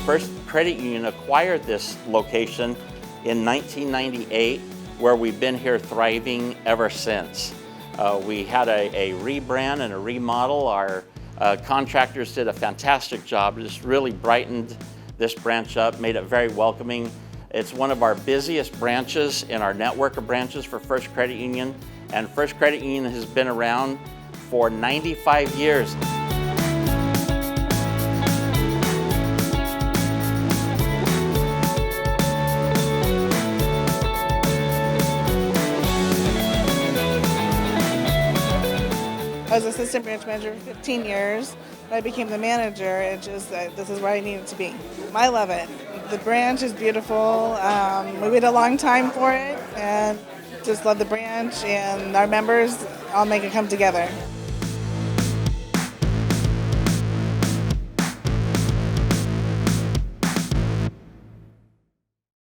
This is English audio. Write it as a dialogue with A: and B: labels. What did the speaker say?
A: First Credit Union acquired this location in 1998, where we've been here thriving ever since. We had a rebrand and a remodel. Our contractors did a fantastic job. Just really brightened this branch up, made it very welcoming. It's one of our busiest branches in our network of branches for First Credit Union, and First Credit Union has been around for 95 years.
B: I was assistant branch manager for 15 years. When I became the manager, this is where I needed to be. I love it. The branch is beautiful. We waited a long time for it, and just love the branch, and our members all make it come together.